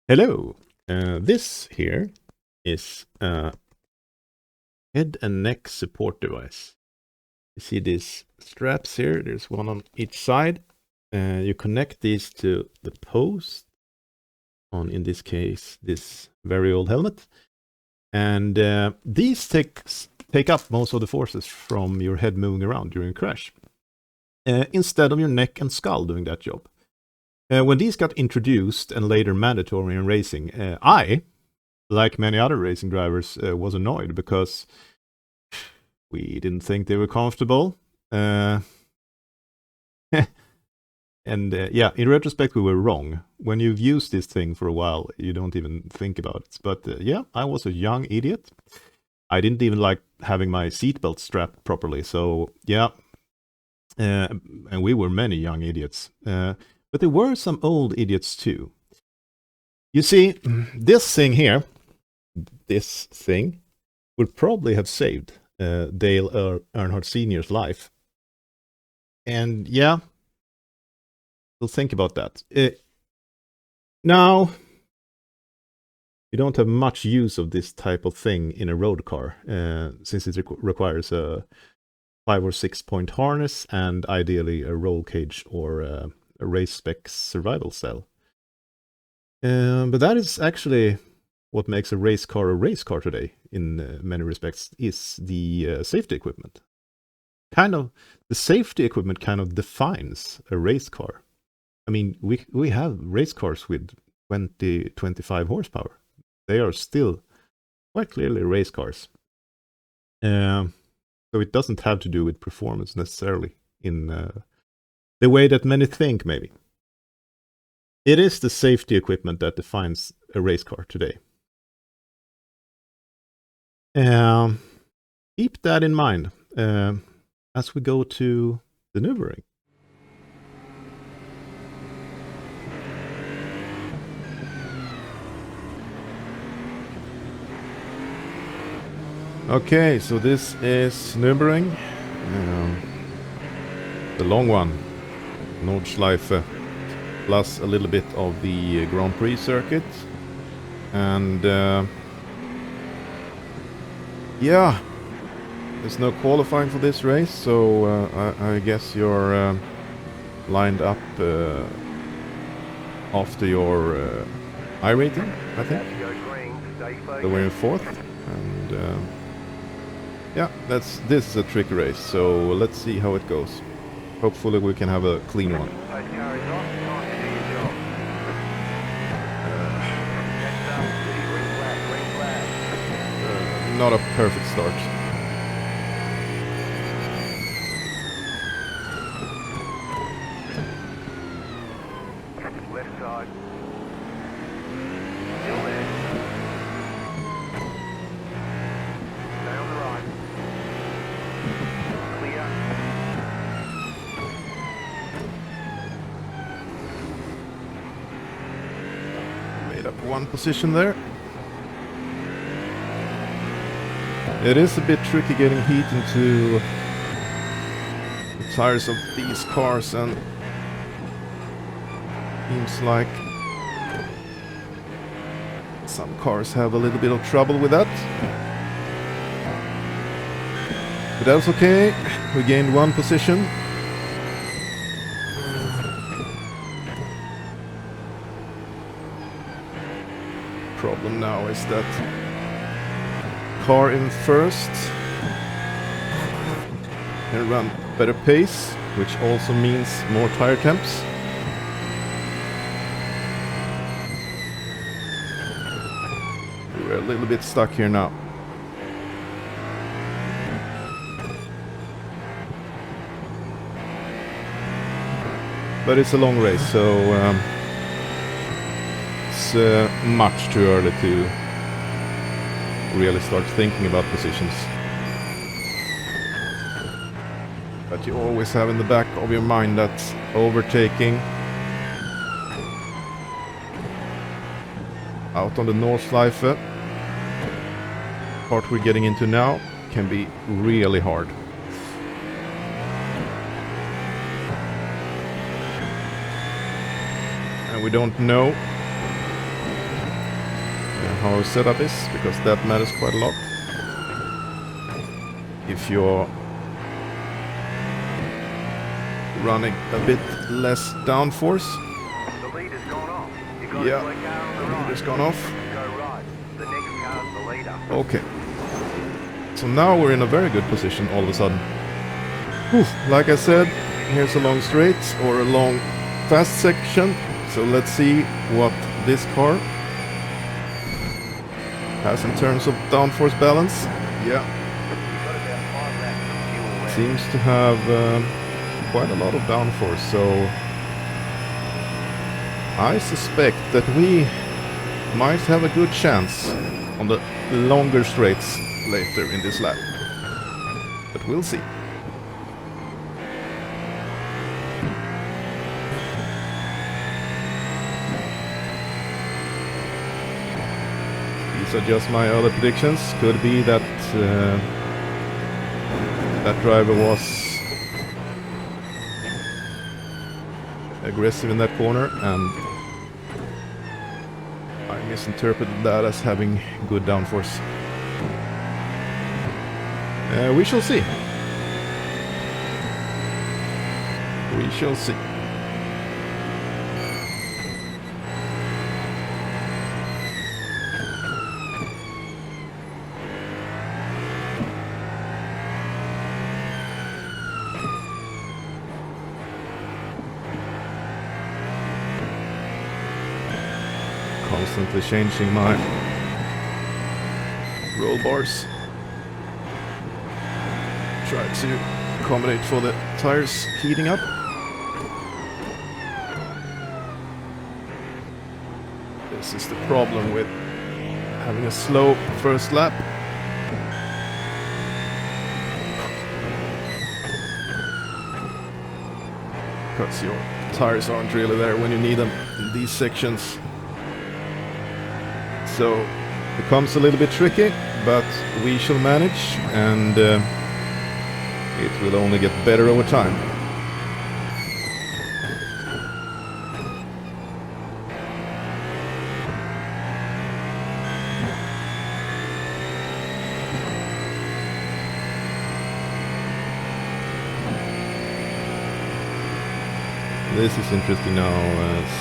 Hello. This here is a head and neck support device. You see these straps here. There's one on each side. You connect these to the post on, in this case, this very old helmet. And these take up most of the forces from your head moving around during a crash, instead of your neck and skull doing that job. When these got introduced and later mandatory in racing, I, like many other racing drivers, was annoyed because we didn't think they were comfortable. And yeah, in retrospect, we were wrong. When you've used this thing for a while, you don't even think about it. But yeah, I was a young idiot. I didn't even like having my seatbelt strapped properly. So yeah, and we were many young idiots. But there were some old idiots too. You see, this thing here, would probably have saved Dale Earnhardt Sr.'s life. And yeah, we'll think about that. Now, you don't have much use of this type of thing in a road car, since it requires a 5 or 6 point harness and ideally a roll cage or a race spec survival cell. But that is actually what makes a race car today, in many respects, is the safety equipment. The safety equipment kind of defines a race car. I mean, we have race cars with 25 horsepower. They are still quite clearly race cars. So it doesn't have to do with performance necessarily in the way that many think, maybe. It is the safety equipment that defines a race car today. Keep that in mind as we go to the Nürburgring. Okay, so this is Nürburgring, the long one, Nordschleife, plus a little bit of the Grand Prix circuit. And yeah, there's no qualifying for this race, so I guess you're lined up after your Iracing, I think. So we're in 4th, and yeah, this is a tricky race, so let's see how it goes. Hopefully we can have a clean one. Not a perfect start. Left side. Still there. Stay on the right. Clear. Made up one position there. It is a bit tricky getting heat into the tires of these cars, and seems like some cars have a little bit of trouble with that. But that's okay, we gained one position. Problem now is that car in first can run better pace, which also means more tire temps. We're a little bit stuck here now. But it's a long race, so it's much too early to really start thinking about positions. But you always have in the back of your mind that overtaking out on the Nordschleife, part we're getting into now, can be really hard. And we don't know how our setup is, because that matters quite a lot. If you're running a bit less downforce. The leader's gone off. You got Yeah, to car on the the right. leader's gone off. Go right. The next car's the leader. Okay. So now we're in a very good position all of a sudden. Whew. Like I said, here's a long straight or a long fast section. So let's see what this car has in terms of downforce balance. Yeah, You've got about 5 laps of fuel left. seems to have quite a lot of downforce. So I suspect that we might have a good chance on the longer straights later in this lap. But we'll see. These are just my other predictions. Could be that that driver was aggressive in that corner and I misinterpreted that as having good downforce. We shall see. We shall see. Constantly changing my roll bars. Try to accommodate for the tires heating up. This is the problem with having a slow first lap. Because your tires aren't really there when you need them in these sections. So it becomes a little bit tricky, but we shall manage, and it will only get better over time. This is interesting now,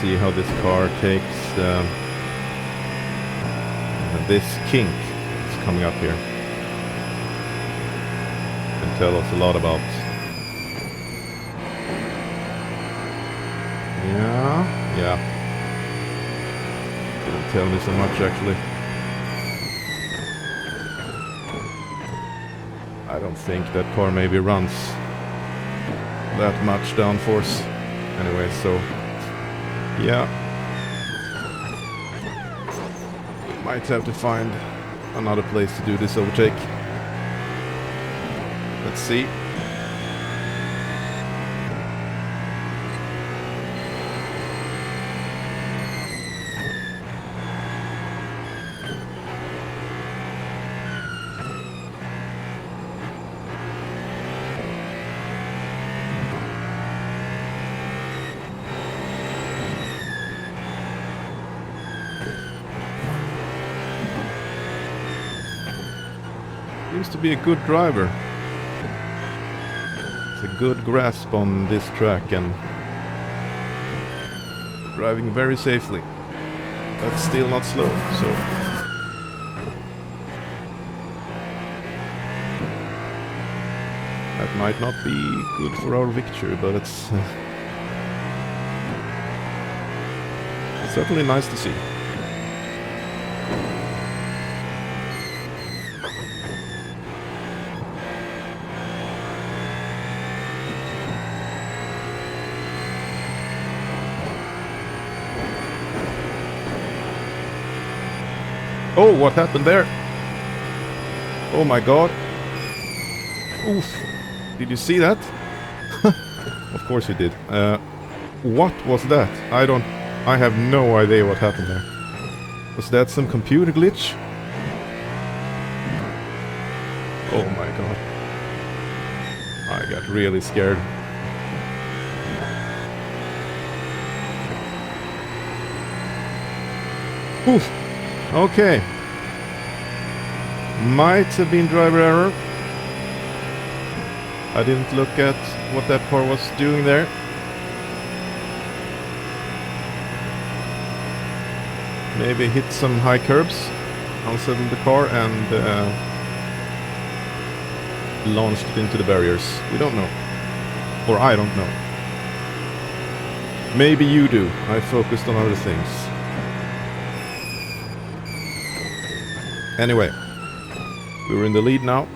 see how this car takes this kink that's coming up here. Can tell us a lot about. Yeah. Didn't tell me so much actually. I don't think that car maybe runs that much downforce. Anyway, so yeah. Might have to find another place to do this overtake. Let's see. Seems to be a good driver. It's a good grasp on this track and driving very safely, but still not slow, so that might not be good for our victory, but it's certainly nice to see. Oh, what happened there? Oh my god. Oof. Did you see that? Of course you did. What was that? I have no idea what happened there. Was that some computer glitch? Oh my god. I got really scared. Oof. Okay. Might have been driver error. I didn't look at what that car was doing there. Maybe hit some high curbs, unsettled the car and launched it into the barriers. We don't know. Or I don't know. Maybe you do. I focused on other things. Anyway, we're in the lead now.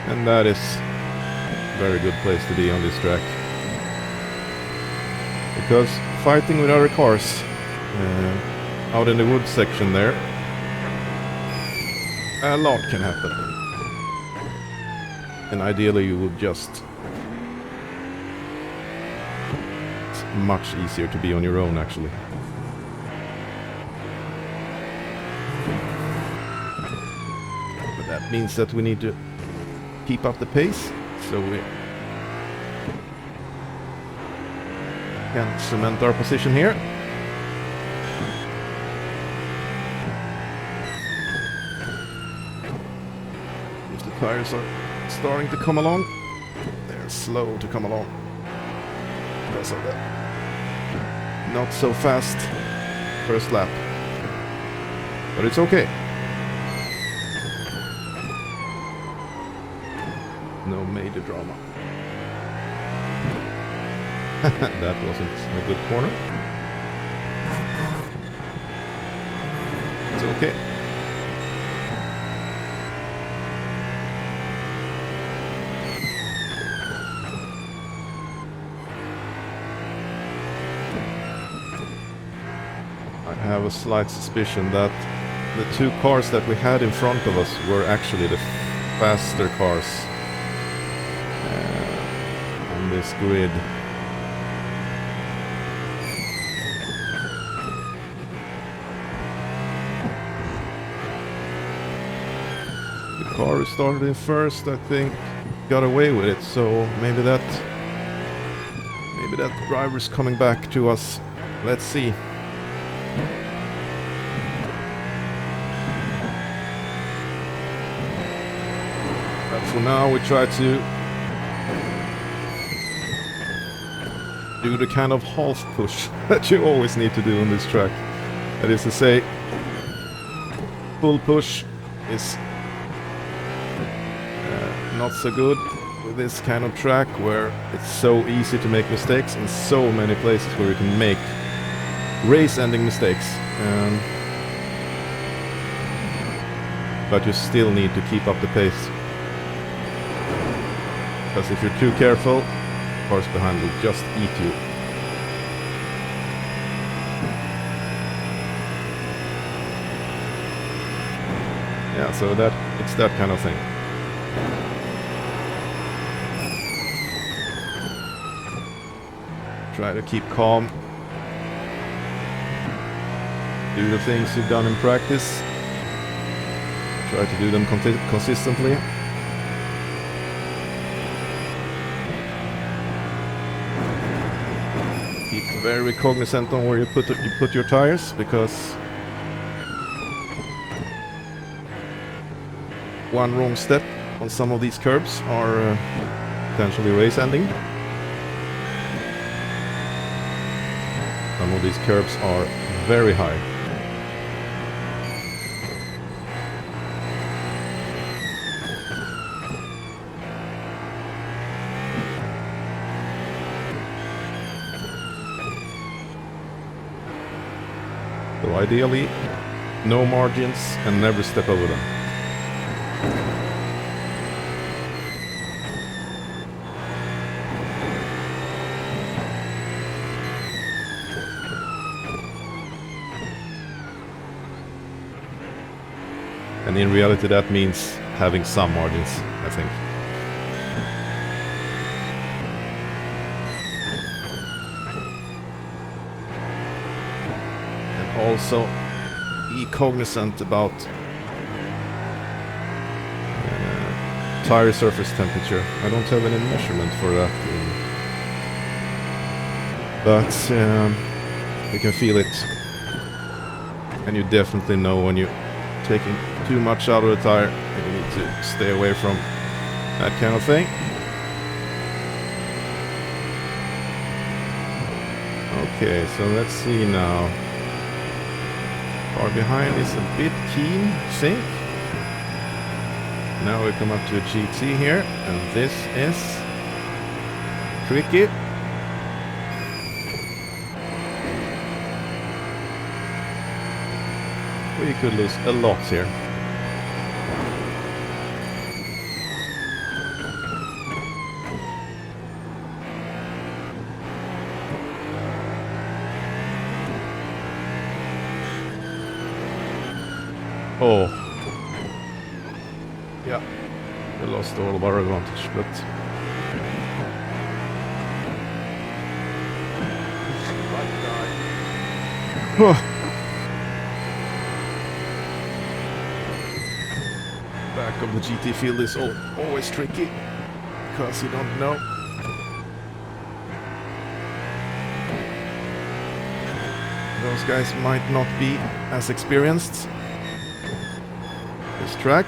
And that is a very good place to be on this track. Because fighting with other cars out in the wood section there, a lot can happen. And ideally you would just... It's much easier to be on your own actually. But that means that we need to keep up the pace, so we can cement our position here. If the tires are starting to come along, they're slow to come along because of that not so fast first lap, but it's okay. No major drama. That wasn't a good corner. It's okay. I have a slight suspicion that the two cars that we had in front of us were actually the faster cars on this grid. The car who started in first, I think, got away with it, so maybe that driver's coming back to us. Let's see. But for now we try to do the kind of half push that you always need to do on this track. That is to say, full push is not so good with this kind of track where it's so easy to make mistakes and so many places where you can make race-ending mistakes. But you still need to keep up the pace. Because if you're too careful, cars behind will just eat you. Yeah, so it's that kind of thing. Try to keep calm. Do the things you've done in practice. Try to do them consistently. Keep very cognizant on where you put your tires, because one wrong step on some of these curbs are potentially race-ending. Some of these curbs are very high. So ideally, no margins and never step over them. And in reality that means having some margins, I think. And also be cognizant about tire surface temperature. I don't have any measurement for that. But You can feel it. And you definitely know when you're taking too much out of the tire and you need to stay away from that kind of thing. Okay, so let's see now. Car behind is a bit keen, I think. Now we come up to a GT here, and this is tricky. We could lose a lot here. Oh. Yeah. We lost all of our advantage, but... Back of the GT field is always tricky, because you don't know. Those guys might not be as experienced. This track.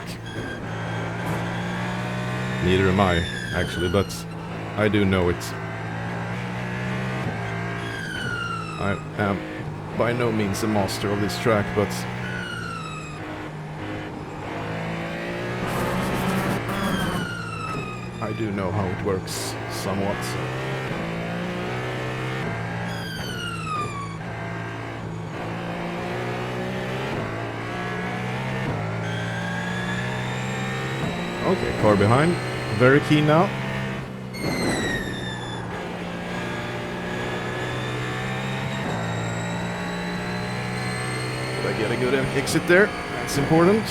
Neither am I, actually, but I do know it. I am by no means a master of this track, but I do know how it works somewhat. Okay, car behind. Very keen now. Did I get a good exit there? That's important.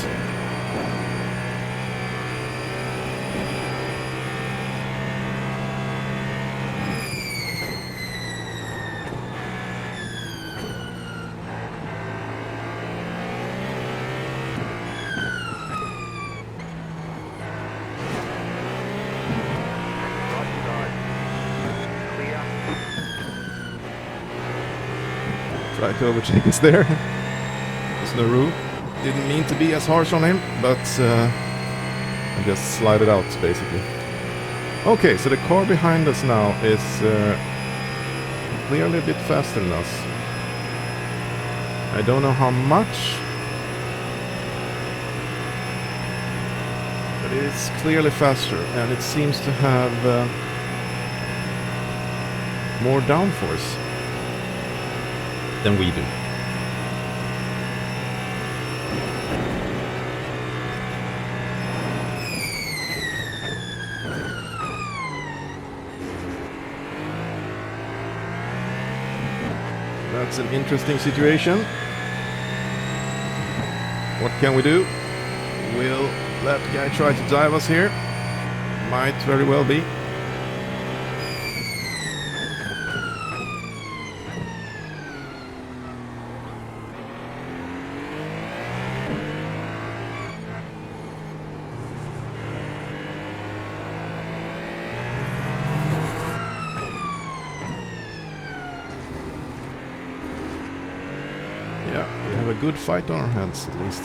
Try to overtake us there. There's no room. Didn't mean to be as harsh on him, but I just slide it out, basically. Okay, so the car behind us now is clearly a bit faster than us. I don't know how much, but it's clearly faster, and it seems to have more downforce than we do. That's an interesting situation. What can we do? Will that guy try to dive us here? Might very well be. Yeah, we have a good fight on our hands, at least.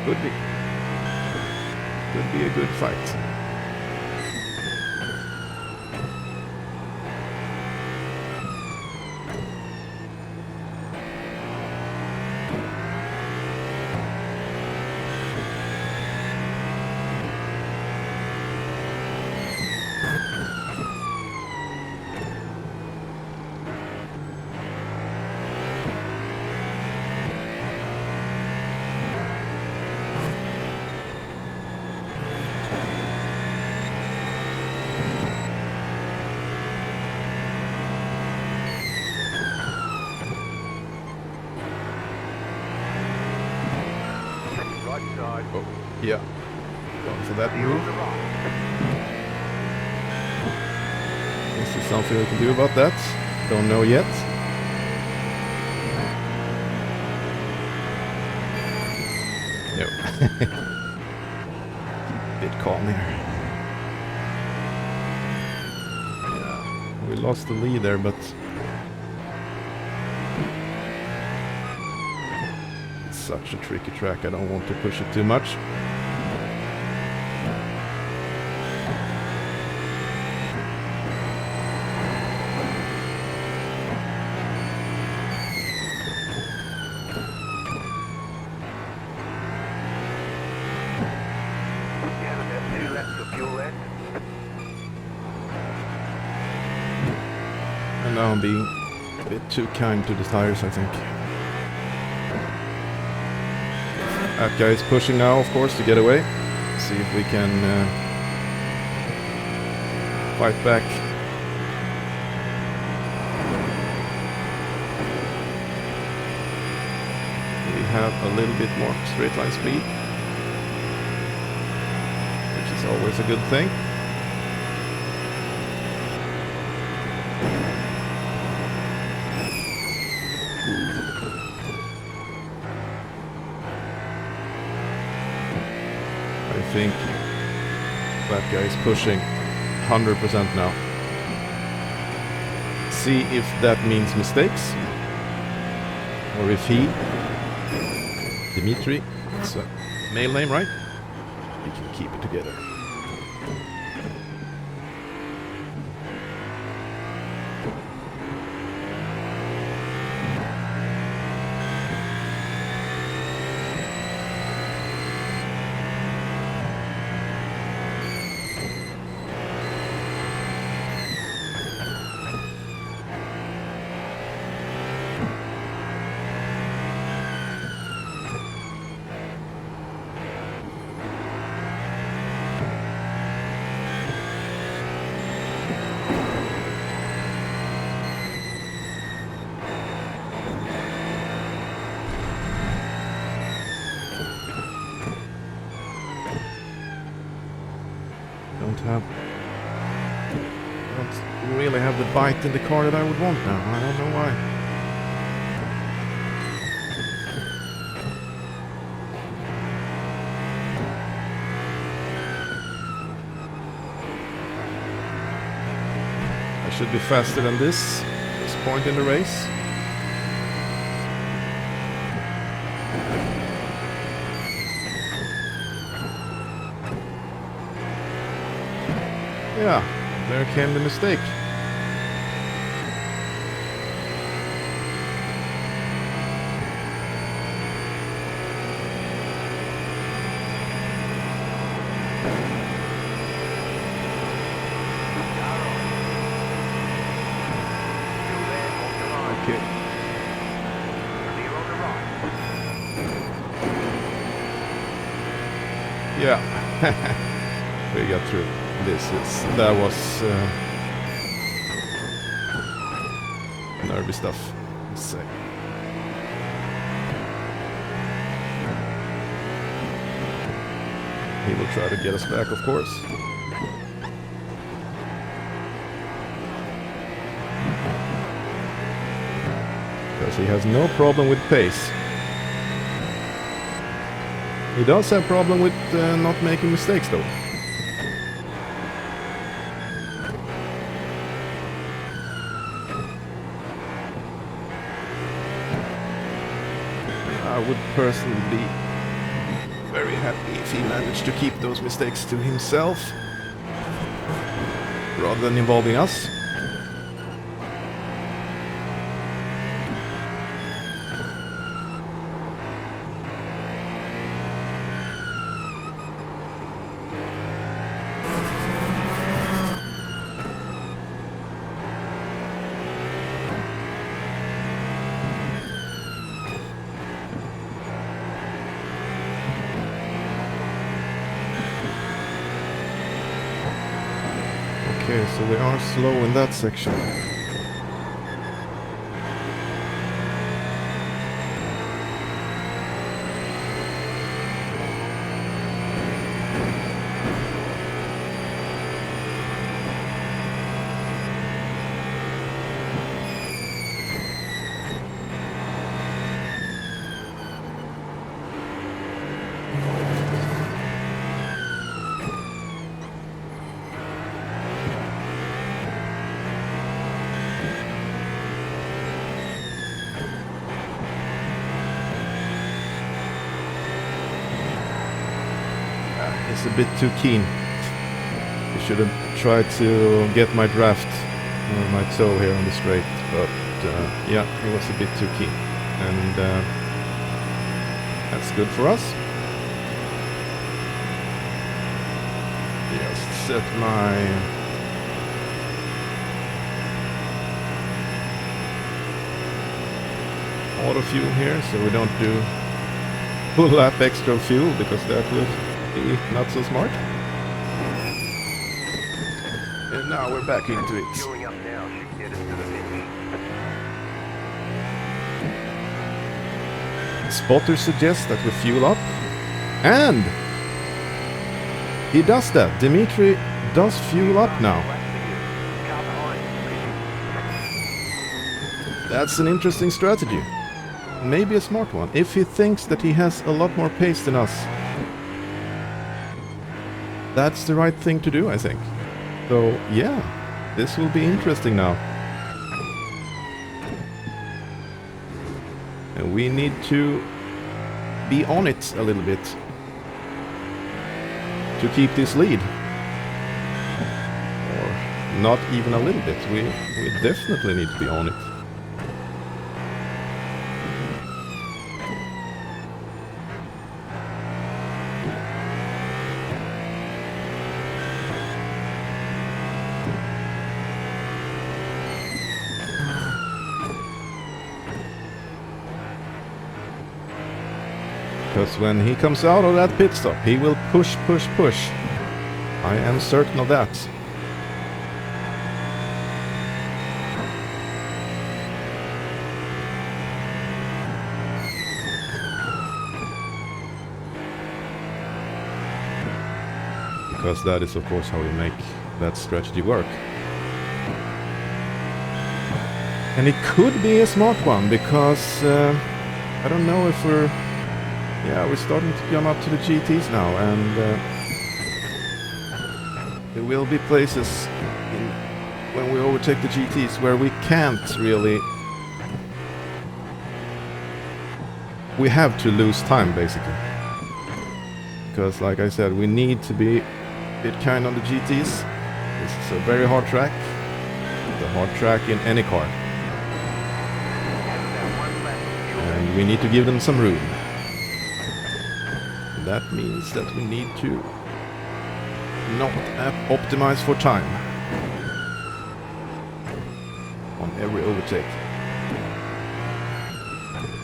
Could be. Could be a good fight. Oh, yeah. Going for that move. Is there something we can do about that? Don't know yet. No. Bit calm here. Yeah, we lost the lead there, but such a tricky track. I don't want to push it too much. Yeah, there's 2 laps of fuel left. And now I'm being a bit too kind to the tires, I think. That guy is pushing now, of course, to get away. See if we can fight back. We have a little bit more straight line speed, which is always a good thing. I think that guy is pushing 100% now. See if that means mistakes, or if he, Dimitri, it's a male name, right? We can keep it together. Don't really have the bite in the car that I would want now. I don't know why. I should be faster than this point in the race. Yeah, there came the mistake. Okay. Yeah, we got through. That was nervy stuff, let's say. He will try to get us back, of course. Because he has no problem with pace. He does have problem with not making mistakes, though. I would personally be very happy if he managed to keep those mistakes to himself rather than involving us. Okay, so we are slow in that section. was a bit too keen. I should have tried to get my draft or my toe here on the straight, but yeah, he was a bit too keen, and that's good for us. Just set my auto fuel here so we don't do full lap extra fuel, because that would be not so smart. And now we're back into it. Fueling up now should get us to the finish. Spotter suggests that we fuel up, and he does that. Dimitri does fuel up now. Car behind. That's an interesting strategy. Maybe a smart one, if he thinks that he has a lot more pace than us. That's the right thing to do, I think. So, yeah, this will be interesting now. And we need to be on it a little bit to keep this lead. Or not even a little bit, we definitely need to be on it. Because when he comes out of that pit stop, he will push, push, push. I am certain of that. Because that is, of course, how we make that strategy work. And it could be a smart one, because I don't know if we're... Yeah, we're starting to come up to the GTs now, and there will be places when we overtake the GTs where we can't really... We have to lose time, basically. Because, like I said, we need to be a bit kind on the GTs. This is a very hard track. The hard track in any car. And we need to give them some room. That means that we need to not optimize for time on every overtake.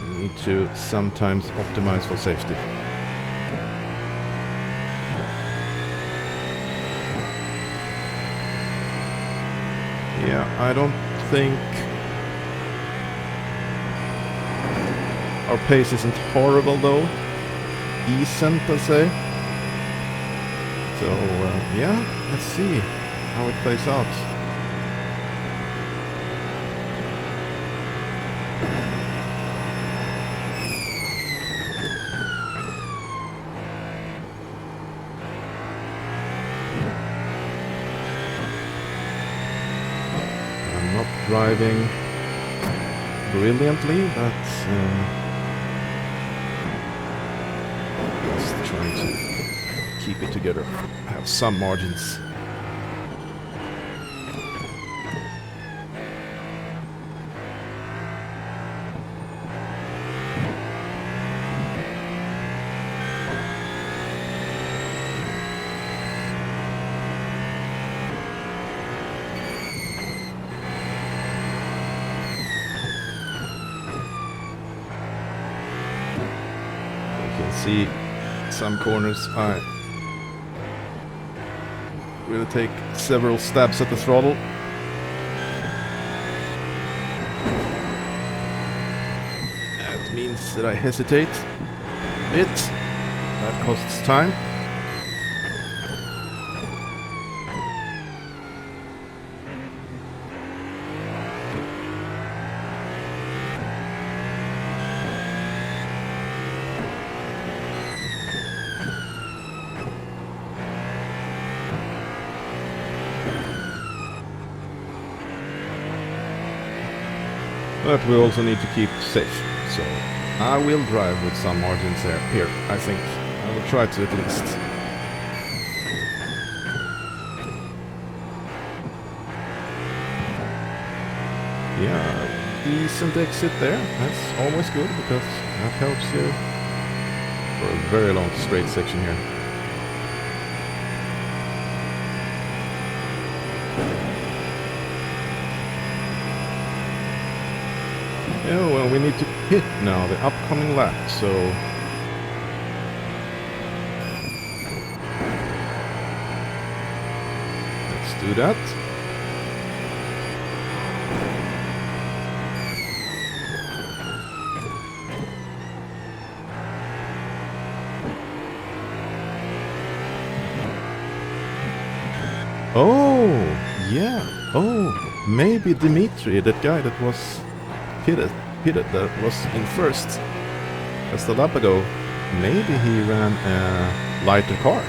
We need to sometimes optimize for safety. Yeah, I don't think our pace isn't horrible though. Decent, I'll say. So, yeah, let's see how it plays out. I'm not driving brilliantly, but trying to keep it together. Have some margins. You can see some corners I will take several stabs at the throttle. That means that I hesitate a bit. That costs time. But we also need to keep safe, so I will drive with some margins here, I think. I will try to at least. Yeah, decent exit there. That's always good because that helps you for a very long straight section here. Yeah, well, we need to pit now, the upcoming lap, so... let's do that. Oh, yeah. Oh, maybe Dimitri, that guy that was pitted that was in first just a lap ago, maybe he ran a lighter car.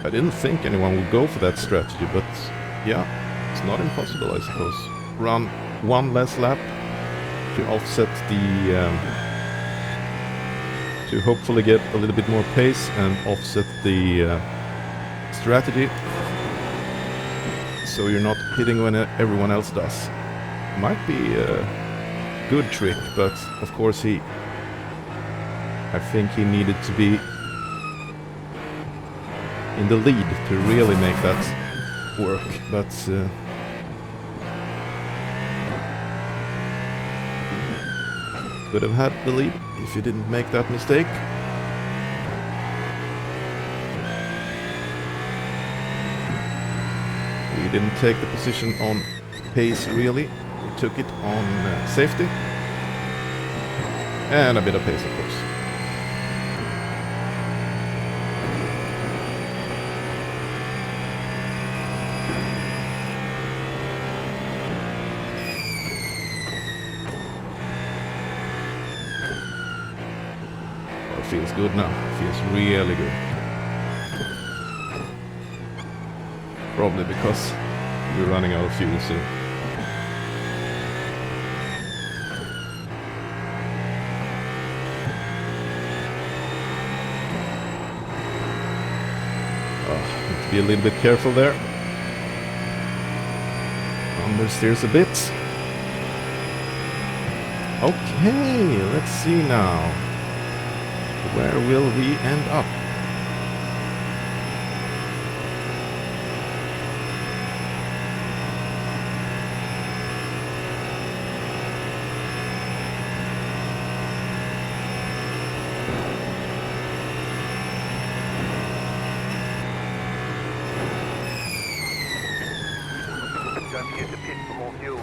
I didn't think anyone would go for that strategy, but yeah, it's not impossible, I suppose. Run one less lap to offset the... to hopefully get a little bit more pace and offset the strategy, so you're not hitting when everyone else does. Might be a good trick, but of course I think he needed to be in the lead to really make that work, but could have had the lead if he didn't make that mistake. We didn't take the position on pace really, we took it on safety and a bit of pace, of course. Feels good now. Feels really good. Probably because we're running out of fuel soon. Need to be a little bit careful there. Understeers a bit. Okay, let's see now. Where will we end up? Don't forget to pit for more fuel.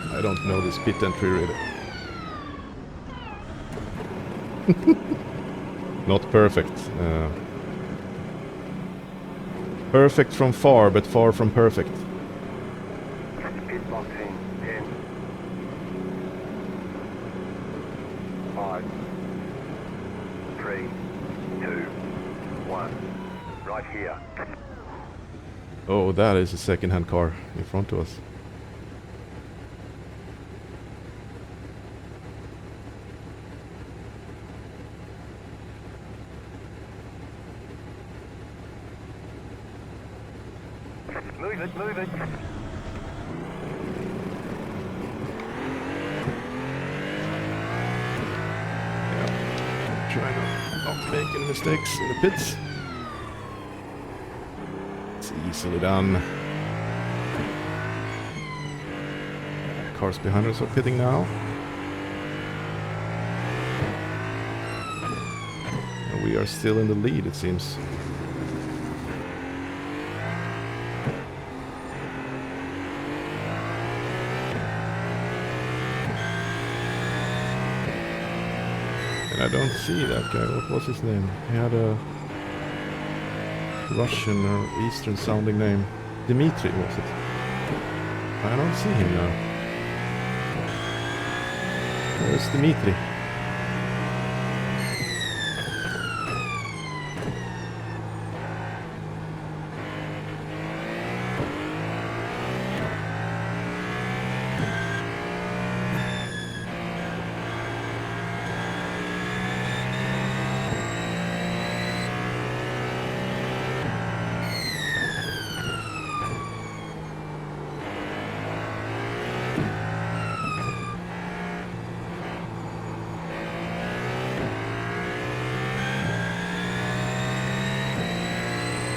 I don't know this pit entry really. Not perfect. Perfect from far, but far from perfect. Pit box in 10, 5, 3, 2, 1. Right here. Oh, that is a second-hand car in front of us. Move it, move it. Yeah. Try not make any mistakes in the pits. It's easily done. Cars behind us are pitting now. And we are still in the lead, it seems. And I don't see that guy. What was his name? He had a Russian or Eastern sounding name. Dimitri, was it? I don't see him now. Where's Dimitri?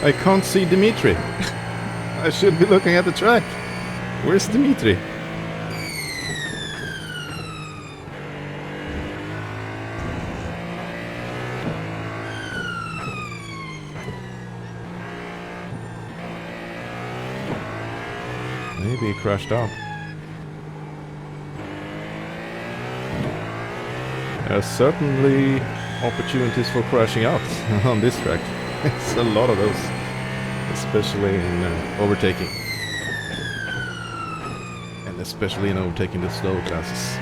I can't see Dimitri. I should be looking at the track. Where's Dimitri? Maybe he crashed out. There are certainly opportunities for crashing out on this track. It's a lot of those, especially in overtaking. And especially in overtaking the slow classes.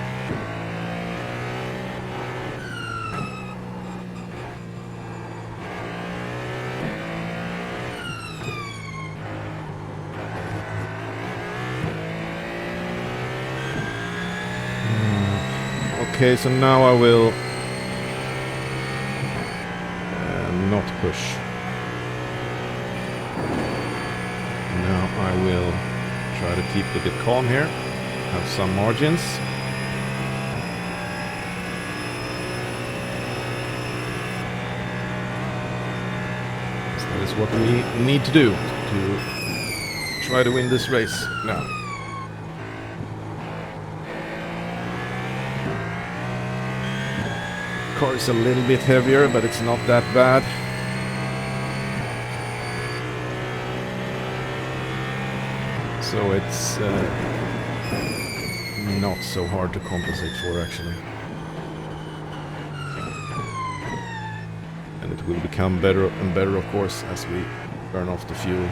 Okay, so now I will not push. Now I will try to keep a bit calm here, have some margins. So that is what we need to do to try to win this race now. Car is a little bit heavier, but it's not that bad. So it's not so hard to compensate for, actually. And it will become better and better, of course, as we burn off the fuel.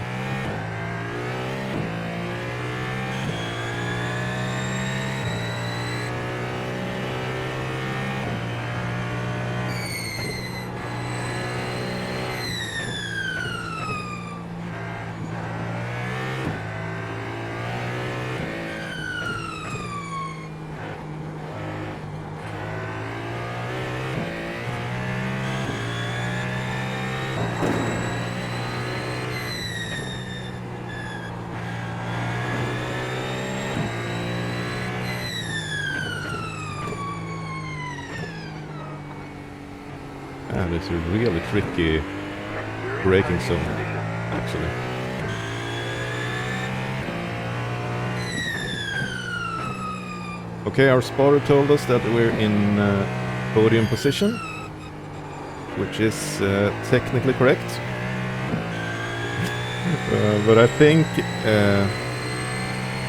And it's a really tricky braking zone, actually. Okay, our spotter told us that we're in podium position, which is technically correct. But I think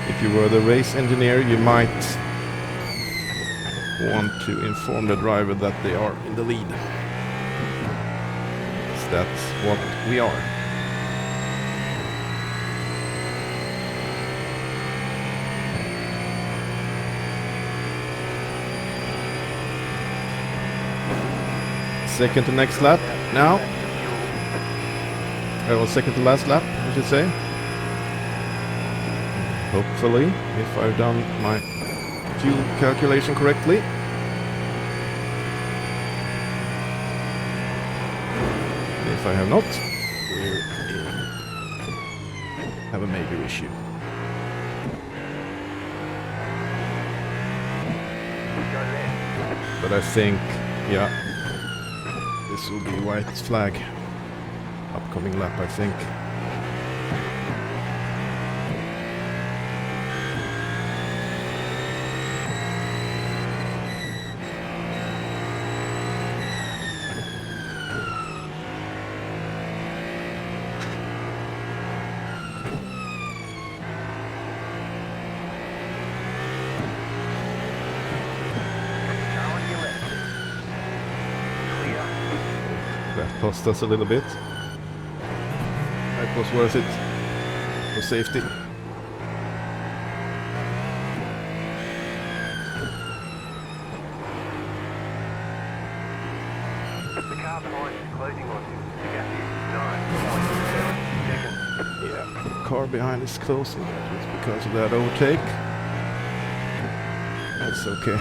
if you were the race engineer, you might want to inform the driver that they are in the lead. That's what we are. Second to next lap now. Well, second to last lap, I should say. Hopefully, if I've done my fuel calculation correctly. If I have not, we'll have a major issue. But I think, yeah, this will be white flag. Upcoming lap, I think. That cost us a little bit. That was worth it for safety. The car behind is closing on you. The gap is 9.7 seconds. Yeah, car behind is closing. That was because of that overtake. That's okay.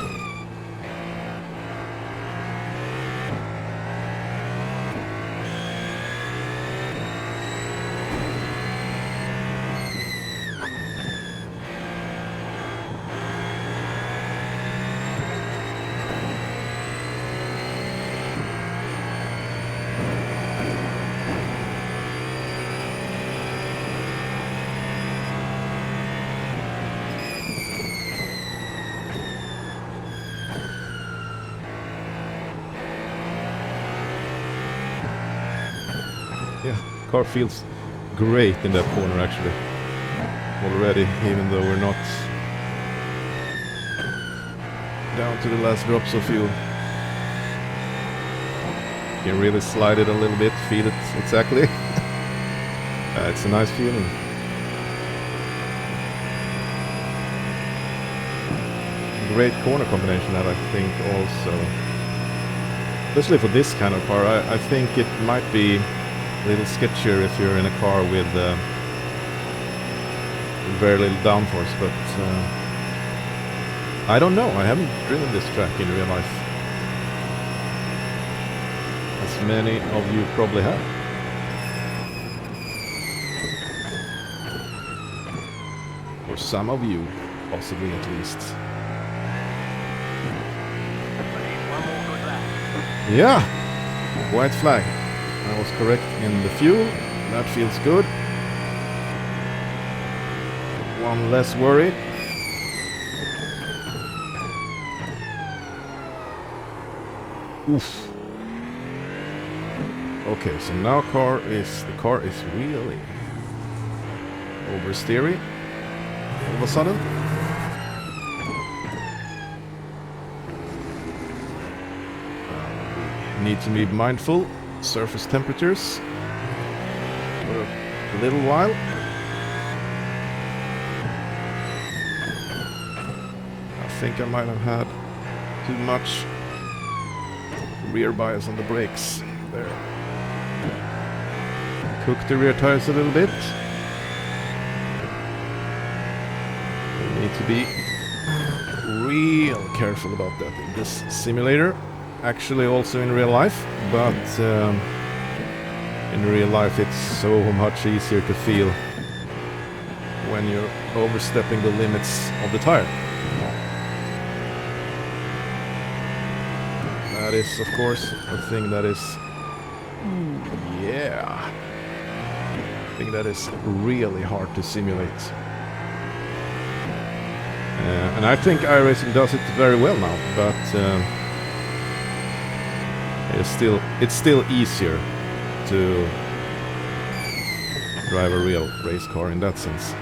Yeah, car feels great in that corner actually. Already, even though we're not down to the last drops of fuel. You can really slide it a little bit, feel it exactly. It's a nice feeling. Great corner combination that I think also, especially for this kind of car, I think it might be a little sketchier if you're in a car with very little downforce, but I don't know, I haven't driven this track in real life, as many of you probably have. Or some of you, possibly at least. Yeah, white flag. I was correct in the fuel. That feels good. One less worry. Oof. Okay, so now the car is really oversteering all of a sudden. Need to be mindful. Surface temperatures for a little while. I think I might have had too much rear bias on the brakes there. Cook the rear tires a little bit. We need to be real careful about that in this simulator. Actually also in real life, but in real life it's so much easier to feel when you're overstepping the limits of the tire. That is of course a thing that is, yeah, a thing that is really hard to simulate. And I think iRacing does it very well now, but it's still easier to drive a real race car in that sense.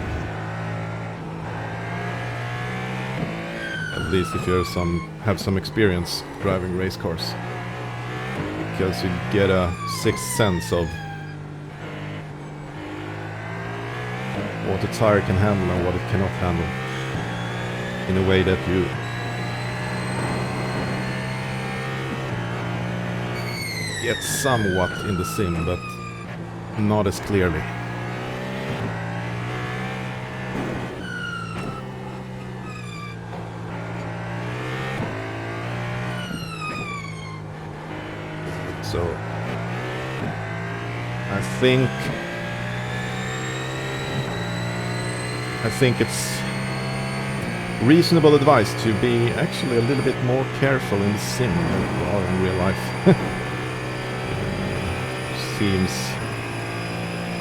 At least if you have some experience driving race cars, because you get a sixth sense of what the tire can handle and what it cannot handle, in a way that you get somewhat in the sim, but not as clearly. So I think it's reasonable advice to be actually a little bit more careful in the sim than you are in real life. Seems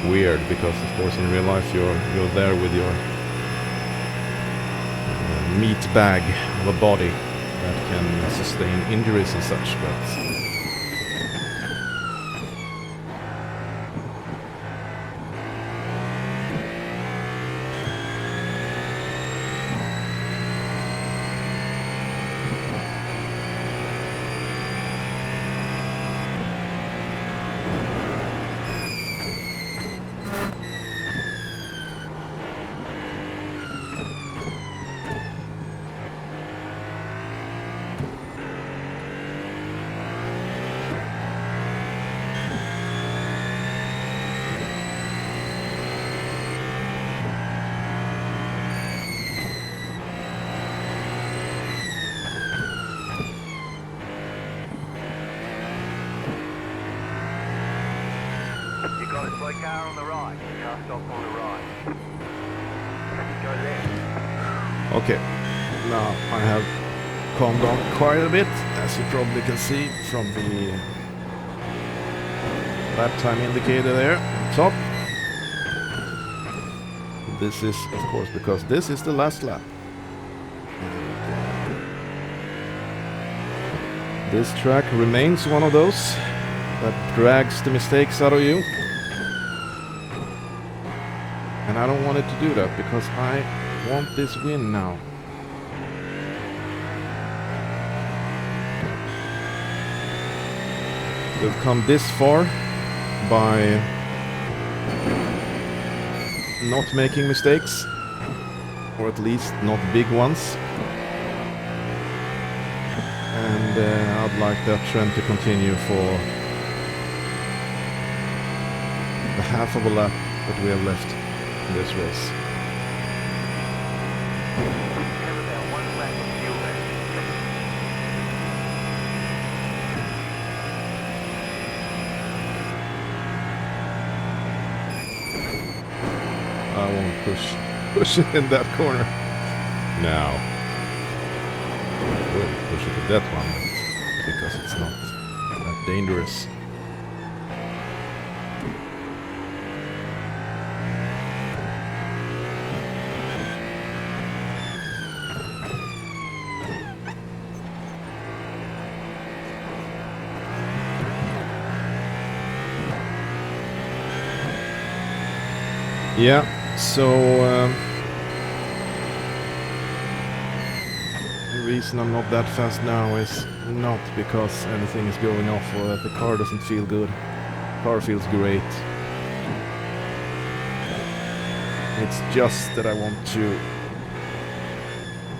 weird because of course in real life you're there with your meat bag of a body that can sustain injuries and such, but Car on the right, car stop on the right. Go left. okay. Now I have calmed down quite a bit, as you probably can see from the lap time indicator there on top. This is of course because this is the last lap. This track remains one of those that drags the mistakes out of you. And I don't want it to do that because I want this win now. We've come this far by not making mistakes, or at least not big ones. And I'd like that trend to continue for the half of a lap that we have left in this race. Have about 1 lap of fuel left. I won't push it in that corner. Now. I will push it in that one because it's not that dangerous. Yeah, so the reason I'm not that fast now is not because anything is going off or that the car doesn't feel good. The car feels great. It's just that I want to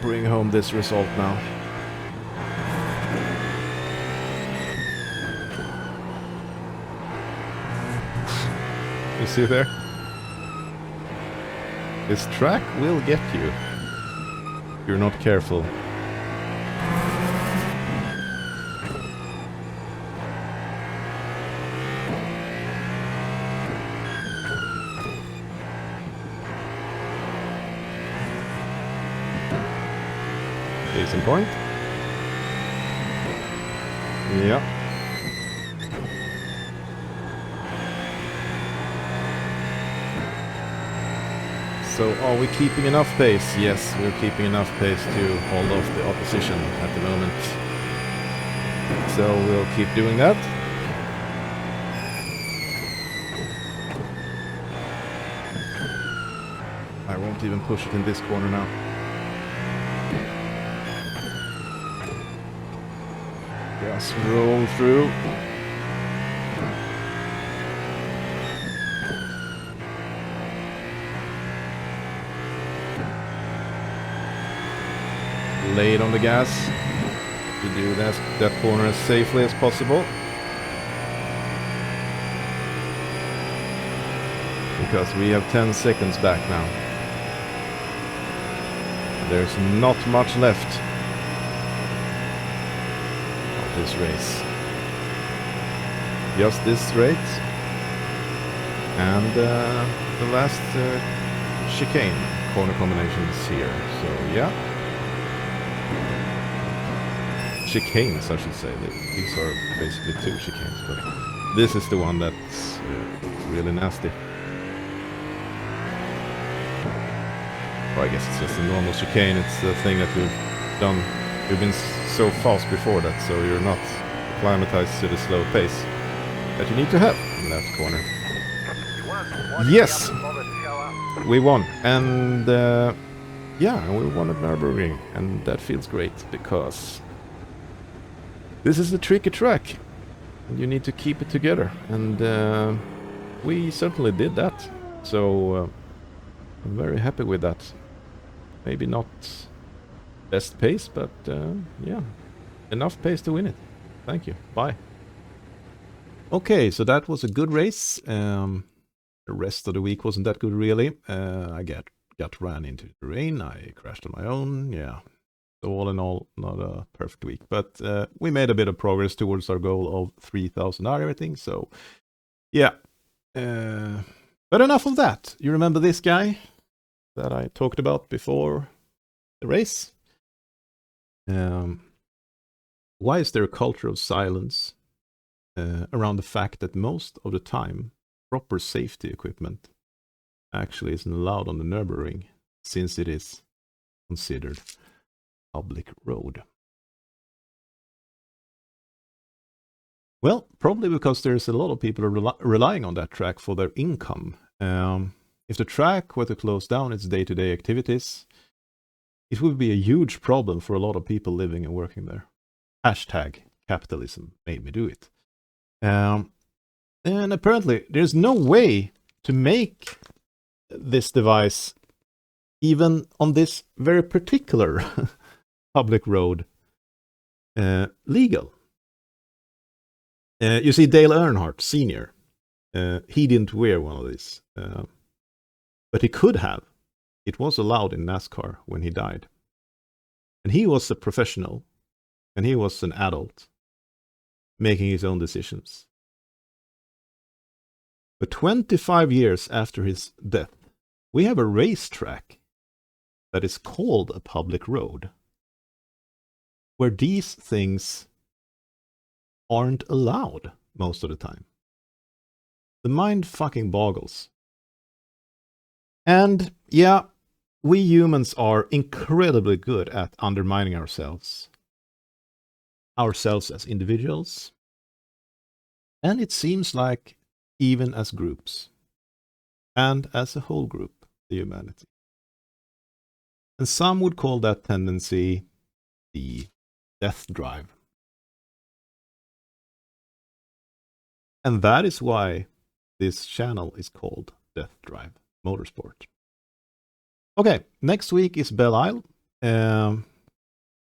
bring home this result now. You see there? This track will get you if you're not careful. Case in point. Yeah. So are we keeping enough pace? Yes, we're keeping enough pace to hold off the opposition at the moment. So we'll keep doing that. I won't even push it in this corner now. Just roll through. Lay it on the gas to do that corner as safely as possible. Because we have 10 seconds back now. There's not much left of this race. Just this straight and the last chicane corner combinations here. So yeah. Chicanes, I should say. These are basically 2 chicanes, but this is the one that's really nasty. Well, I guess it's just a normal chicane. It's the thing that we've done. We've been so fast before that, so you're not acclimatized to the slow pace that you need to have in that corner. Yes, we won, and yeah, we won at Nürburgring, and that feels great because this is a tricky track. You need to keep it together, and we certainly did that. So I'm very happy with that. Maybe not best pace, but yeah, enough pace to win it. Thank you. Bye. Okay, so that was a good race. The rest of the week wasn't that good, really. I got ran into the rain. I crashed on my own. Yeah. So all in all, not a perfect week, but we made a bit of progress towards our goal of 3,000 hour rating. So yeah, but enough of that. You remember this guy that I talked about before the race? Why is there a culture of silence around the fact that most of the time proper safety equipment actually isn't allowed on the Nürburgring, since it is considered public road? Well, probably because there's a lot of people relying on that track for their income. If the track were to close down its day-to-day activities, it would be a huge problem for a lot of people living and working there. Hashtag capitalism made me do it. And apparently, there's no way to make this device, even on this very particular public road, legal. You see, Dale Earnhardt Sr., he didn't wear one of these, but he could have. It was allowed in NASCAR when he died. And he was a professional, and he was an adult, making his own decisions. But 25 years after his death, we have a racetrack that is called a public road, where these things aren't allowed most of the time. The mind fucking boggles. And yeah, we humans are incredibly good at undermining ourselves as individuals, and it seems like even as groups, and as a whole group, the humanity. And some would call that tendency the death drive. And that is why this channel is called Death Drive Motorsport. Okay, next week is Belle Isle. And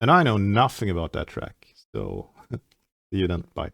I know nothing about that track, so see you then. Bye.